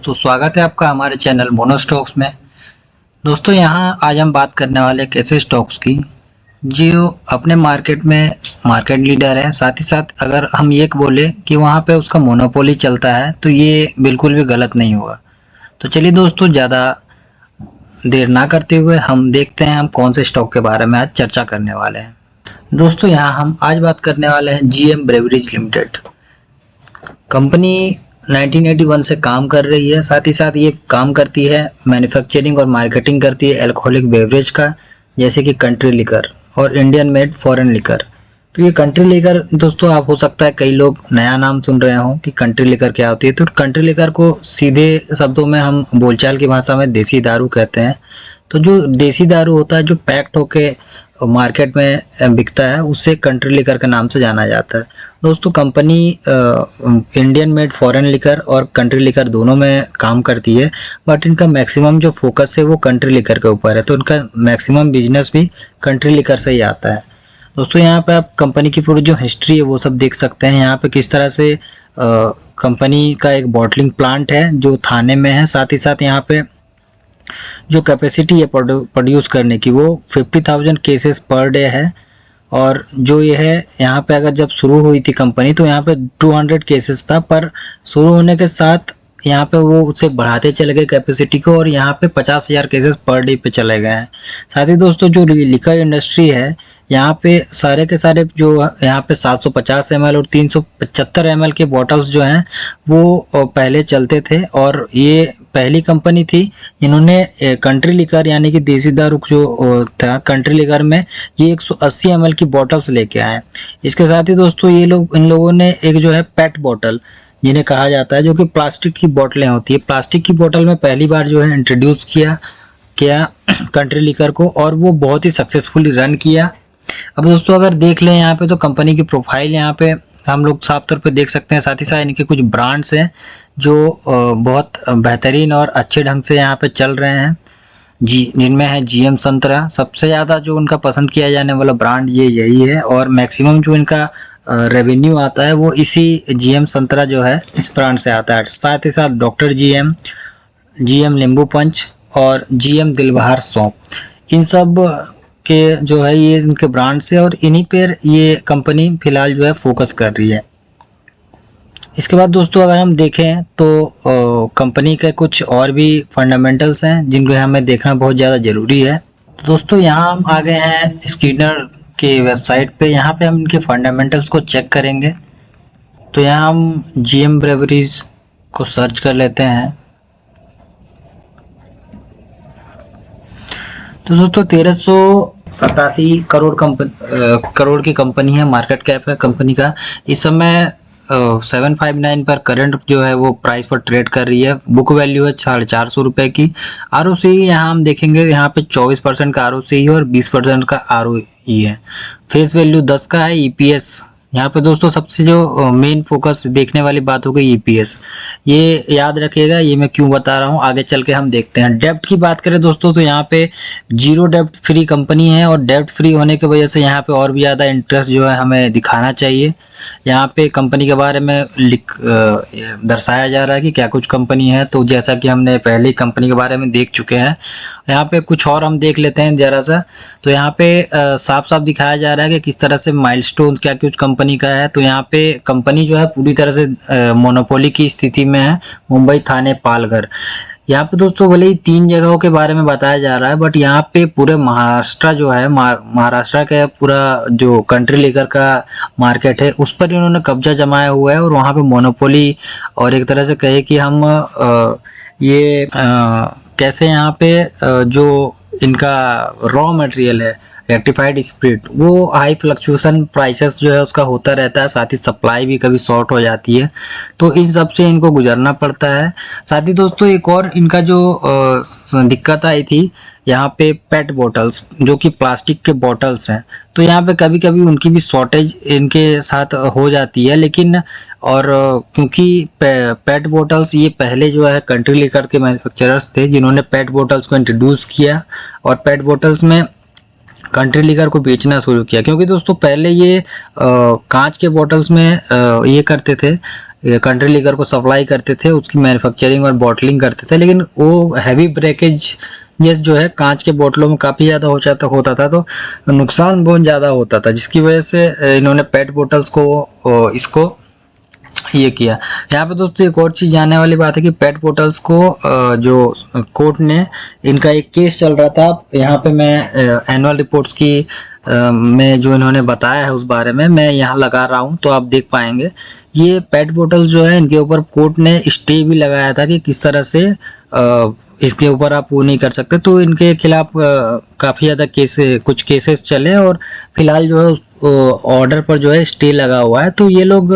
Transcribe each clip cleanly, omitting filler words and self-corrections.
दोस्तों, स्वागत है आपका हमारे चैनल मोनो स्टॉक्स में। दोस्तों, यहाँ आज हम बात करने वाले एक ऐसे स्टॉक्स की जो अपने मार्केट में मार्केट लीडर है। साथ ही साथ अगर हम ये बोले कि वहाँ पे उसका मोनोपोली चलता है तो ये बिल्कुल भी गलत नहीं होगा। तो चलिए दोस्तों, ज़्यादा देर ना करते हुए हम देखते हैं हम कौन से स्टॉक के बारे में आज चर्चा करने वाले हैं। दोस्तों, यहाँ हम आज बात करने वाले हैं जीएम ब्रेवरीज लिमिटेड। कंपनी 1981 से काम कर रही है। साथ ही साथ ये काम करती है मैन्युफैक्चरिंग और मार्केटिंग करती है अल्कोहलिक बेवरेज का, जैसे कि कंट्री लिकर और इंडियन मेड फॉरेन लिकर। तो ये कंट्री लिकर दोस्तों, आप हो सकता है कई लोग नया नाम सुन रहे हो कि कंट्री लिकर क्या होती है। तो कंट्री लिकर को सीधे शब्दों में हम बोलचाल की भाषा में देसी दारू कहते हैं। तो जो देसी दारू होता है जो पैक्ड होके मार्केट में बिकता है उसे कंट्री लिकर के नाम से जाना जाता है। दोस्तों, company Indian made foreign liquor और कंट्री लिकर दोनों में काम करती है, बट इनका मैक्सिमम जो फोकस है वो कंट्री लिकर के ऊपर है। तो इनका मैक्सिमम बिजनेस भी कंट्री लिकर से ही आता है। दोस्तों, यहाँ पे आप कंपनी की पूरी जो हिस्ट्री है वो सब देख सकते हैं। यहाँ पे किस तरह से कंपनी का एक बॉटलिंग प्लांट है जो थाने में है। साथ ही साथ यहाँ पे जो कैपेसिटी है प्रोड्यूस करने की वो 50,000 केसेस पर डे है। और जो ये है यहाँ पे अगर जब शुरू हुई थी कंपनी तो यहाँ पे 200 केसेस था, पर शुरू होने के साथ यहाँ पे वो उसे बढ़ाते चले गए कैपेसिटी को और यहाँ पे 50,000 केसेस पर डे पे चले गए हैं। साथ ही दोस्तों, जो लिकर इंडस्ट्री है यहाँ पे सारे के सारे जो यहाँ पे 750 ml और 375 ml के बॉटल्स जो हैं वो पहले चलते थे। और ये पहली कंपनी थी इन्होंने कंट्री लिकर यानी कि देसी दारू जो था कंट्री लिकर में ये 180 ml की बॉटल्स लेके आए। इसके साथ ही दोस्तों, इन लोगों ने एक जो है पेट बॉटल जिन्हें कहा जाता है, जो कि प्लास्टिक की बोतलें होती है, प्लास्टिक की बोतल में पहली बार जो है इंट्रोड्यूस किया कंट्री लिकर को, और वो बहुत ही सक्सेसफुली रन किया। अब दोस्तों, अगर देख लें यहाँ पे तो कंपनी की प्रोफाइल यहाँ पे हम लोग साफ तौर पे देख सकते हैं। साथ ही साथ इनके कुछ ब्रांड्स हैं जो बहुत बेहतरीन और अच्छे ढंग से यहाँ पे चल रहे हैं जिनमें है जीएम संतरा। सबसे ज़्यादा जो उनका पसंद किया जाने वाला ब्रांड ये यही है, और मैक्सिमम जो इनका रेवेन्यू आता है वो इसी जीएम संतरा जो है इस ब्रांड से आता है। साथ ही साथ डॉक्टर जीएम, जीएम नींबू पंच और जीएम दिलबहार सौंप, इन सब के जो है ये इनके ब्रांड से और इन्हीं पर ये कंपनी फिलहाल जो है फोकस कर रही है। इसके बाद दोस्तों, अगर हम देखें तो कंपनी के कुछ और भी फंडामेंटल्स हैं जिनको हमें देखना बहुत ज़्यादा ज़रूरी है। तो दोस्तों, यहाँ हम आ गए हैं स्किनर के वेबसाइट पे। यहाँ पे हम इनके फंडामेंटल्स को चेक करेंगे। तो यहाँ हम जीएम ब्रेवरीज को सर्च कर लेते हैं। तो दोस्तों, 1387 करोड़ की कंपनी है, मार्केट कैप है कंपनी का। इस समय 759 पर करंट जो है वो प्राइस पर ट्रेड कर रही है। बुक वैल्यू है 450 रुपए की। आरओसी यहाँ हम देखेंगे, यहाँ पे 24% का आरओसी है और 20% का आरओई है। फेस वैल्यू 10 का है। ईपीएस यहाँ पे दोस्तों सबसे जो मेन फोकस देखने वाली बात हो गई ईपीएस, ये याद रखिएगा। ये मैं क्यों बता रहा हूँ आगे चल के हम देखते हैं। डेब्ट की बात करें दोस्तों तो यहाँ पे जीरो डेब्ट फ्री कंपनी है, और डेब्ट फ्री होने की वजह से यहाँ पे और भी ज़्यादा इंटरेस्ट जो है हमें दिखाना चाहिए। यहाँ पे कंपनी के बारे में दर्शाया जा रहा है कि क्या कुछ कंपनी है। तो जैसा कि हमने पहले ही कंपनी के बारे में देख चुके हैं, यहाँ पे कुछ और हम देख लेते हैं जरा सा। तो यहाँ पे साफ साफ दिखाया जा रहा है कि किस तरह से माइलस्टोन क्या कुछ कंपनी का है। तो यहाँ पे कंपनी जो है पूरी तरह से मोनोपोली की स्थिति में है, मुंबई, थाने, पालघर। यहाँ पे दोस्तों भले ही 3 जगहों के बारे में बताया जा रहा है, बट यहाँ पे पूरे महाराष्ट्र जो है महाराष्ट्र का पूरा जो कंट्री लिकर का मार्केट है उस पर इन्होंने कब्जा जमाया हुआ है। और वहाँ पे मोनोपोली, और एक तरह से कहे कि हम कैसे यहाँ पे जो इनका रॉ मटेरियल है रेक्टिफाइड स्पिरिट, वो हाई फ्लक्चुएशन प्राइसेस जो है उसका होता रहता है। साथ ही सप्लाई भी कभी शॉर्ट हो जाती है, तो इन सब से इनको गुजरना पड़ता है। साथ ही दोस्तों, एक और इनका जो दिक्कत आई थी यहाँ पे पेट बॉटल्स, जो कि प्लास्टिक के बॉटल्स हैं। तो यहाँ पे कभी कभी उनकी भी शॉर्टेज इनके साथ हो जाती है। लेकिन और क्योंकि पेट बॉटल्स ये पहले जो है कंट्री लिकर के मैन्युफैक्चरर्स थे जिन्होंने पेट बॉटल्स को इंट्रोड्यूस किया, और पेट बॉटल्स में कंट्री लीकर को बेचना शुरू किया। क्योंकि दोस्तों पहले ये कांच के बॉटल्स में ये करते थे, कंट्री लीकर को सप्लाई करते थे, उसकी मैन्युफैक्चरिंग और बॉटलिंग करते थे, लेकिन वो हैवी ब्रेकेज ये जो है कांच के बोतलों में काफ़ी ज़्यादा होता था, तो नुकसान बहुत ज़्यादा होता था, जिसकी वजह से इन्होंने पेट बोतल्स को इसको ये किया। यहाँ पे दोस्तों एक और चीज़ जानने वाली बात है कि पेट बोतल्स को जो कोर्ट ने, इनका एक केस चल रहा था। यहाँ पे मैं एनुअल रिपोर्ट्स की में जो इन्होंने बताया है उस बारे में मैं यहाँ लगा रहा हूँ, तो आप देख पाएंगे। ये पेट बोतल जो है इनके ऊपर कोर्ट ने स्टे भी लगाया था कि किस तरह से इसके ऊपर आप वो नहीं कर सकते, तो इनके खिलाफ काफ़ी ज़्यादा कुछ केसेस चले और फिलहाल जो है ऑर्डर पर जो है स्टे लगा हुआ है। तो ये लोग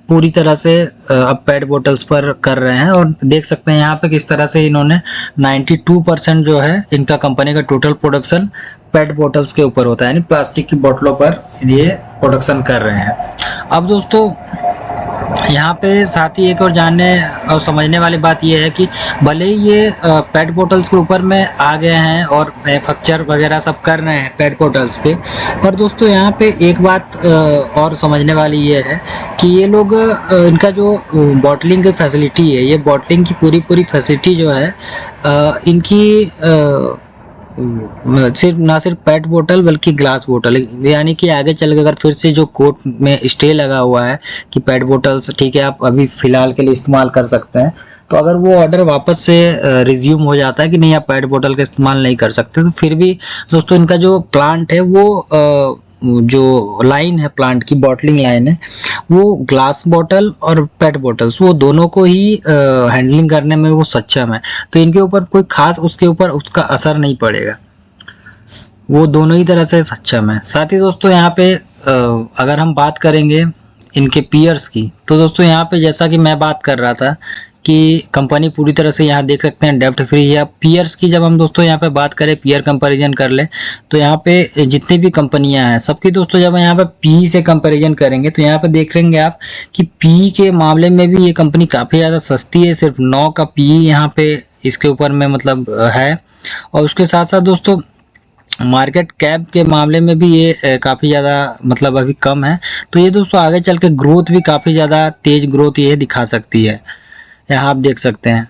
पूरी तरह से अब पेट बोतल्स पर कर रहे हैं और देख सकते हैं यहाँ पे किस तरह से इन्होंने 92% जो है इनका कंपनी का टोटल प्रोडक्शन पेट बोतल्स के ऊपर होता है, यानी प्लास्टिक की बोतलों पर ये प्रोडक्शन कर रहे हैं। अब दोस्तों यहाँ पे साथ ही एक और जानने और समझने वाली बात यह है कि भले ही ये पेट बोतल्स के ऊपर में आ गए हैं और मैन्युफैक्चर वगैरह सब कर रहे हैं पेट बोतल्स पे, पर दोस्तों यहाँ पे एक बात और समझने वाली ये है कि ये लोग इनका जो बॉटलिंग की फैसिलिटी है, ये बॉटलिंग की पूरी फैसिलिटी जो है इनकी सिर्फ ना सिर्फ पेट बोतल बल्कि ग्लास बोतल, यानी कि आगे चल के अगर फिर से जो कोर्ट में स्टे लगा हुआ है कि पेट बोतल्स ठीक है आप अभी फिलहाल के लिए इस्तेमाल कर सकते हैं, तो अगर वो ऑर्डर वापस से रिज्यूम हो जाता है कि नहीं आप पेट बोतल का इस्तेमाल नहीं कर सकते, तो फिर भी दोस्तों इनका जो प्लांट है वो जो लाइन है प्लांट की बॉटलिंग लाइन है वो ग्लास बॉटल और पेट बोतल्स वो दोनों को ही हैंडलिंग करने में वो सक्षम है, तो इनके ऊपर कोई खास उसके ऊपर उसका असर नहीं पड़ेगा, वो दोनों ही तरह से सक्षम है। साथ ही दोस्तों यहाँ पे अगर हम बात करेंगे इनके पीयर्स की, तो दोस्तों यहाँ पे जैसा कि मैं बात कर रहा था कि कंपनी पूरी तरह से यहाँ देख सकते हैं डेब्ट फ्री है। पीयर्स की जब हम दोस्तों यहाँ पे बात करें, पीयर कंपैरिजन कर ले, तो यहाँ पे जितनी भी कंपनियां हैं सबकी दोस्तों जब यहाँ पे पी से कंपैरिजन करेंगे तो यहाँ पे देख लेंगे आप कि पी के मामले में भी ये कंपनी काफ़ी ज़्यादा सस्ती है, सिर्फ 9 का पी यहाँ पे इसके ऊपर में मतलब है। और उसके साथ साथ दोस्तों मार्केट कैप के मामले में भी ये काफ़ी ज़्यादा मतलब अभी कम है, तो ये दोस्तों आगे चल के ग्रोथ भी काफ़ी ज़्यादा तेज ग्रोथ ये दिखा सकती है, यहाँ आप देख सकते हैं।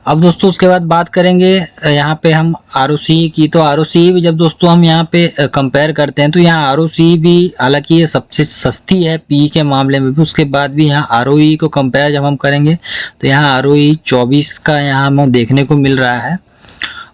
अब दोस्तों उसके बाद बात करेंगे यहाँ पे हम ROC की, तो ROC भी जब दोस्तों हम यहाँ पे कंपेयर करते हैं तो यहाँ ROC भी हालांकि ये सबसे सस्ती है पी के मामले में भी, उसके बाद भी यहाँ ROE को कंपेयर जब हम करेंगे तो यहाँ ROE 24 का यहाँ हमें देखने को मिल रहा है।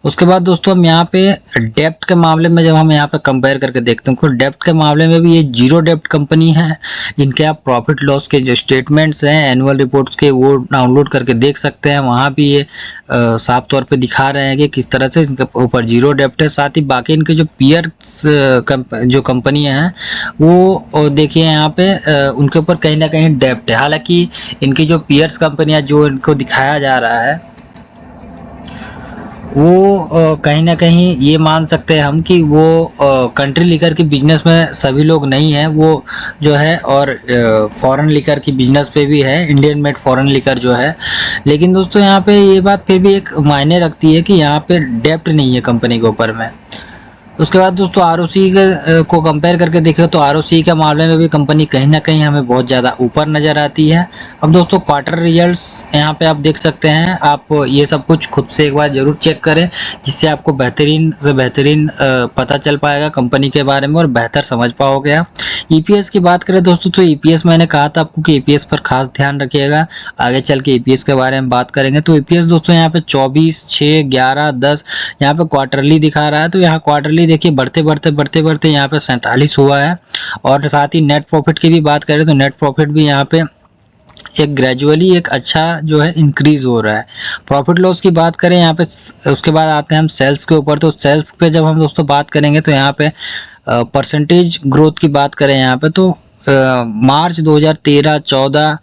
उसके बाद दोस्तों हम यहाँ पे डेप्ट के मामले में जब हम यहाँ पे कंपेयर करके देखते हैं तो डेप्ट के मामले में भी ये जीरो डेप्ट कंपनी है। इनके आप प्रॉफिट लॉस के जो स्टेटमेंट्स हैं एनुअल रिपोर्ट्स के वो डाउनलोड करके देख सकते हैं, वहाँ भी ये साफ तौर पे दिखा रहे हैं कि किस तरह से इनके ऊपर जीरो डेप्ट है। साथ ही बाकी इनके जो पीयर्स जो कंपनियाँ हैं वो देखिए यहाँ पे उनके ऊपर कहीं ना कहीं डेप्ट है। हालांकि इनकी जो पीयर्स कंपनियाँ जो इनको दिखाया जा रहा है वो कहीं ना कहीं ये मान सकते हैं हम कि वो कंट्री लीकर की बिजनेस में सभी लोग नहीं हैं, वो जो है और फॉरेन लीकर की बिजनेस पे भी है, इंडियन मेड फॉरेन लीकर जो है। लेकिन दोस्तों यहाँ पे ये बात फिर भी एक मायने रखती है कि यहाँ पे डेप्ट नहीं है कंपनी के ऊपर में। उसके बाद दोस्तों ROC को कंपेयर करके देखें तो ROC के मामले में भी कंपनी कहीं ना कहीं हमें बहुत ज़्यादा ऊपर नज़र आती है। अब दोस्तों क्वार्टर रिजल्ट्स यहाँ पे आप देख सकते हैं, आप ये सब कुछ खुद से एक बार ज़रूर चेक करें जिससे आपको बेहतरीन से बेहतरीन पता चल पाएगा कंपनी के बारे में और बेहतर समझ पाओगे आप। EPS की बात करें दोस्तों तो EPS मैंने कहा था आपको कि EPS पर खास ध्यान रखिएगा, आगे चल के EPS के बारे में बात करेंगे। तो EPS दोस्तों यहाँ पे 24, 6, 11, 10 यहाँ पे क्वार्टरली दिखा रहा है, तो यहाँ क्वार्टरली देखिए बढ़ते बढ़ते यहाँ पे 47 हुआ है। और साथ ही नेट प्रॉफिट की भी बात करें तो नेट प्रॉफिट भी यहाँ पे एक ग्रेजुअली एक अच्छा जो है इंक्रीज हो रहा है। प्रॉफिट लॉस की बात करें यहाँ पे, उसके बाद आते हैं हम सेल्स के ऊपर, तो सेल्स पे जब हम दोस्तों बात करेंगे तो यहाँ पे परसेंटेज ग्रोथ की बात करें यहाँ पे तो मार्च 2013-14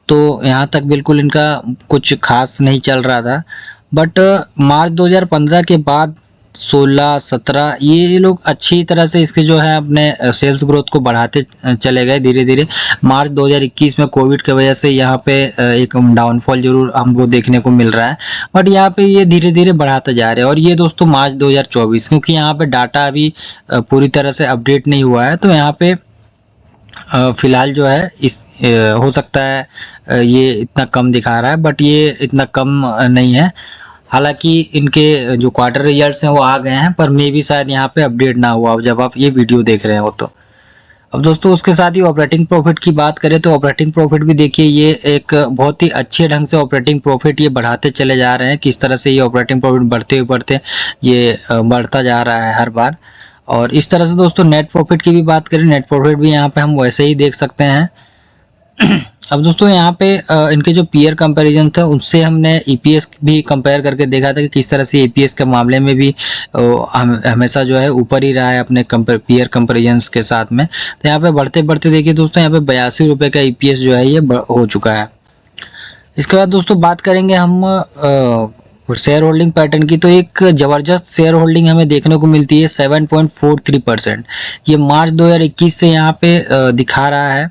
तो यहाँ तक बिल्कुल इनका कुछ खास नहीं चल रहा था, बट मार्च 2015 के बाद 16, 17 ये लोग अच्छी तरह से इसके जो है अपने सेल्स ग्रोथ को बढ़ाते चले गए धीरे धीरे। मार्च 2021 में कोविड की वजह से यहाँ पे एक डाउनफॉल जरूर हमको देखने को मिल रहा है, बट यहाँ पे ये धीरे धीरे बढ़ाते जा रहे हैं। और ये दोस्तों मार्च 2024, क्योंकि यहाँ पे डाटा अभी पूरी तरह से अपडेट नहीं हुआ है, तो यहाँ पे फिलहाल जो है इस हो सकता है ये इतना कम दिखा रहा है, बट ये इतना कम नहीं है। हालांकि इनके जो क्वार्टर रिजल्ट्स हैं वो आ गए हैं, पर मे भी शायद यहाँ पे अपडेट ना हुआ जब आप ये वीडियो देख रहे हो तो। अब दोस्तों उसके साथ ही ऑपरेटिंग प्रॉफिट की बात करें तो ऑपरेटिंग प्रॉफिट भी देखिए, ये एक बहुत ही अच्छे ढंग से ऑपरेटिंग प्रॉफिट ये बढ़ाते चले जा रहे हैं। किस तरह से ये ऑपरेटिंग प्रॉफिट बढ़ते ये बढ़ता जा रहा है हर बार। और इस तरह से दोस्तों नेट प्रॉफिट की भी बात करें, नेट प्रॉफिट भी यहाँ पे हम वैसे ही देख सकते हैं। अब दोस्तों यहाँ पे इनके जो पीयर कंपैरिजन था उससे हमने ईपीएस भी कंपेयर करके देखा था कि किस तरह से ईपीएस के मामले में भी हमेशा जो है ऊपर ही रहा है अपने पीयर कंपैरिजन के साथ में। तो यहाँ पे बढ़ते बढ़ते देखिए दोस्तों, यहाँ पे 82 रुपये का ईपीएस जो है ये हो चुका है। इसके बाद दोस्तों बात करेंगे हम शेयर होल्डिंग पैटर्न की, तो एक जबरदस्त शेयर होल्डिंग हमें देखने को मिलती है 7.43%। ये मार्च 2021 से यहाँ पे दिखा रहा है।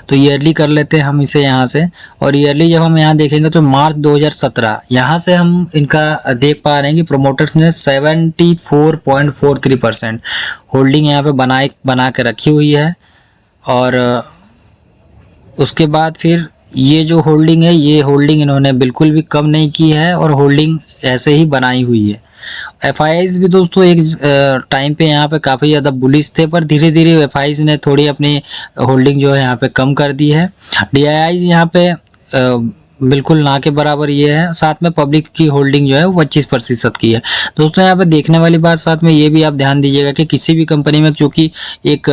तो ईयरली कर लेते हैं हम इसे यहाँ से, और ईयरली जब हम यहाँ देखेंगे तो मार्च 2017 यहाँ से हम इनका देख पा रहे हैं कि प्रोमोटर्स ने 74.43% होल्डिंग यहाँ पे बना के रखी हुई है। और उसके बाद फिर ये जो होल्डिंग है, ये होल्डिंग इन्होंने बिल्कुल भी कम नहीं की है और होल्डिंग ऐसे ही बनाई हुई है। एफआईआईज भी दोस्तों एक टाइम पे यहाँ पे काफ़ी ज़्यादा बुलिश थे, पर धीरे धीरे एफआईआईज ने थोड़ी अपनी होल्डिंग जो है यहाँ पे कम कर दी है। डीआईआईज यहाँ पे बिल्कुल ना के बराबर ये है। साथ में पब्लिक की होल्डिंग जो है वो 25% की है। दोस्तों यहाँ पे देखने वाली बात साथ में ये भी आप ध्यान दीजिएगा कि किसी भी कंपनी में चूंकि एक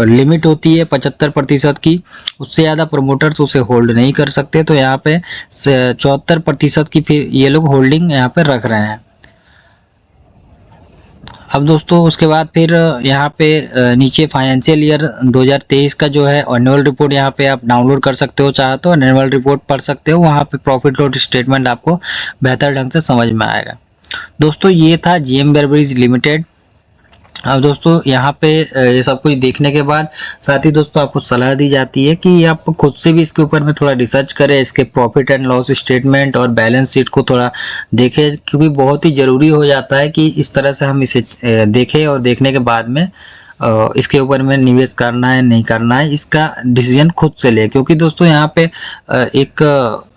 लिमिट होती है 75% की, उससे ज़्यादा प्रमोटर्स उसे होल्ड नहीं कर सकते। तो यहाँ पे 74% की फिर ये लोग होल्डिंग यहाँ पे रख रहे हैं। अब दोस्तों उसके बाद फिर यहाँ पे नीचे फाइनेंशियल ईयर 2023 का जो है एनुअल रिपोर्ट यहाँ पे आप डाउनलोड कर सकते हो, चाहे तो एनुअल रिपोर्ट पढ़ सकते हो। वहाँ पे प्रॉफिट लॉस स्टेटमेंट आपको बेहतर ढंग से समझ में आएगा। दोस्तों ये था जीएम बेवरेज लिमिटेड। अब दोस्तों यहाँ पे ये सब कुछ देखने के बाद साथ ही दोस्तों आपको सलाह दी जाती है कि आप खुद से भी इसके ऊपर में थोड़ा रिसर्च करें, इसके प्रॉफिट एंड लॉस स्टेटमेंट और बैलेंस शीट को थोड़ा देखें, क्योंकि बहुत ही ज़रूरी हो जाता है कि इस तरह से हम इसे देखें और देखने के बाद में इसके ऊपर में निवेश करना है नहीं करना है इसका डिसीजन खुद से ले। क्योंकि दोस्तों यहाँ पे एक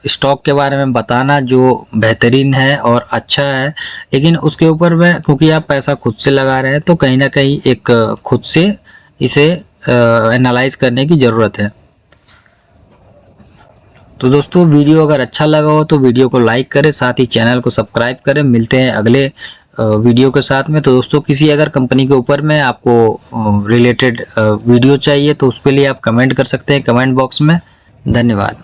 स्टॉक के बारे में बताना जो बेहतरीन है और अच्छा है, लेकिन उसके ऊपर में क्योंकि आप पैसा खुद से लगा रहे हैं तो कहीं ना कहीं एक खुद से इसे एनालाइज करने की ज़रूरत है। तो दोस्तों वीडियो अगर अच्छा लगा हो तो वीडियो को लाइक करें, साथ ही चैनल को सब्सक्राइब करें। मिलते हैं अगले वीडियो के साथ में। तो दोस्तों किसी अगर कंपनी के ऊपर में आपको रिलेटेड वीडियो चाहिए तो उसके लिए आप कमेंट कर सकते हैं कमेंट बॉक्स में। धन्यवाद।